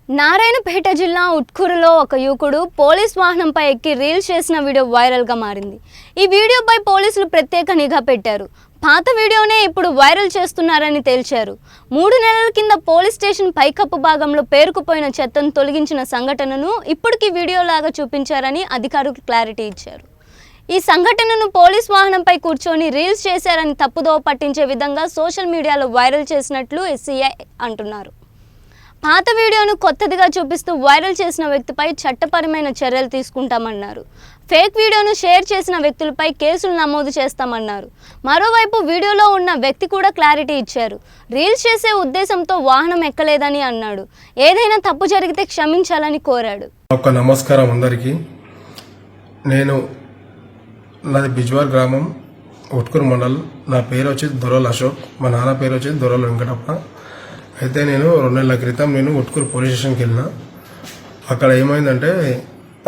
నారాయణపేట జిల్లా ఉట్కూరులో ఒక యువకుడు పోలీస్ వాహనంపై ఎక్కి రీల్స్ చేసిన వీడియో వైరల్గా మారింది. ఈ వీడియోపై పోలీసులు ప్రత్యేక నిఘా పెట్టారు. పాత వీడియోనే ఇప్పుడు వైరల్ చేస్తున్నారని తేల్చారు. 3 నెలల కింద పోలీస్ స్టేషన్ పైకప్పు భాగంలో పేరుకుపోయిన చెత్తను తొలగించిన సంఘటనను ఇప్పటికీ వీడియోలాగా చూపించారని అధికారులు క్లారిటీ ఇచ్చారు. ఈ సంఘటనను పోలీస్ వాహనంపై కూర్చొని రీల్స్ చేశారని తప్పుదోవ పట్టించే విధంగా సోషల్ మీడియాలో వైరల్ చేసినట్లు ఎస్సీఐ అంటున్నారు. పాత వీడియోను కొత్తదిగా చూపిస్తూ వైరల్ చేసిన వ్యక్తిపై చట్టపరమైన చర్యలు తీసుకుంటామన్నారు. ఫేక్ వీడియోను షేర్ చేసిన వ్యక్తులపై కేసులు నమోదు చేస్తామన్నారు. మరోవైపు వీడియోలో ఉన్న వ్యక్తి కూడా క్లారిటీ ఇచ్చారు. రీల్స్ చేసే ఉద్దేశంతో వాహనం ఎక్కలేదని అన్నాడు. ఏదైనా తప్పు జరిగితే క్షమించాలని కోరాడు. నమస్కారం అందరికీ. నాది బిజ్వార్ గ్రామం, ఉట్కూరు మండల్. నా పేరు వచ్చి దొరల్ అశోక్, మా నాన్న పేరు వచ్చి దొరల్ వెంకటప్ప. అయితే నేను 2 నెలల క్రితం ఉట్కూరు పోలీస్ స్టేషన్కి వెళ్ళిన. అక్కడ ఏమైందంటే,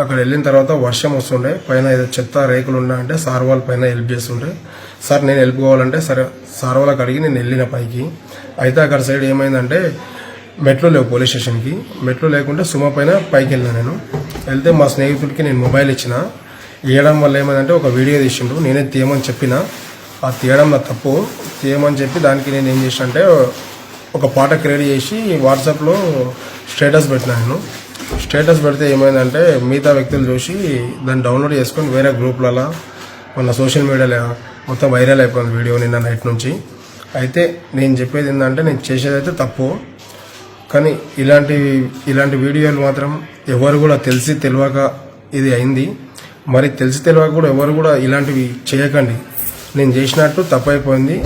అక్కడ వెళ్ళిన తర్వాత వర్షం వస్తుండే, పైన ఏదో చెత్త రేకులు ఉన్నాయంటే సార్ వాళ్ళ పైన హెల్ప్ చేస్తుండే. సార్ నేను హెల్ప్ కావాలంటే సరే సార్ వాళ్ళకి అడిగి నేను వెళ్ళిన పైకి. అయితే అక్కడ సైడ్ ఏమైందంటే మెట్లు లేవు పోలీస్ స్టేషన్కి. మెట్లు లేకుంటే సుమ పైన పైకి వెళ్ళిన. నేను వెళ్తే మా స్నేహితుడికి నేను మొబైల్ ఇచ్చిన. ఇవ్వడం వల్ల ఏమైందంటే ఒక వీడియో తీసిండు. నేనే తీయమని చెప్పిన. ఆ తీయడం నా తప్పు. తీయమని చెప్పి దానికి నేను ఏం చేసిన అంటే ఒక పాట క్రియేట్ చేసి వాట్సాప్లో స్టేటస్ పెట్టినా. నేను స్టేటస్ పెడితే ఏమైందంటే మిగతా వ్యక్తులు చూసి దాన్ని డౌన్లోడ్ చేసుకొని వేరే గ్రూప్లలో మన సోషల్ మీడియాలో మొత్తం వైరల్ అయిపోయింది వీడియో నిన్న నైట్ నుంచి. అయితే నేను చెప్పేది ఏంటంటే, నేను చేసేదైతే తప్పు, కానీ ఇలాంటి వీడియోలు మాత్రం ఎవరు కూడా తెలిసి తెలియక ఇది అయింది. మరి తెలిసి తెలియక కూడా ఎవరు కూడా ఇలాంటివి చేయకండి. నేను చేసినట్టు తప్పు అయిపోయింది,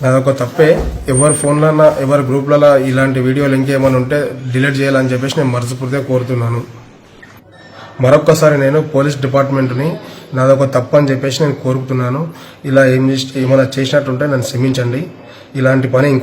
నాదొక తప్పే. ఎవరి ఫోన్లన్నా ఎవరి గ్రూప్లలో ఇలాంటి వీడియోలు ఇంకేమైనా ఉంటే డిలీట్ చేయాలని చెప్పేసి నేను మనస్ఫూర్తిగా కోరుతున్నాను. మరొక్కసారి నేను పోలీస్ డిపార్ట్మెంట్ని నాదొక తప్పు అని చెప్పేసి నేను కోరుతున్నాను. ఇలా ఏమైనా చేసినట్టుంటే నన్ను క్షమించండి. ఇలాంటి పని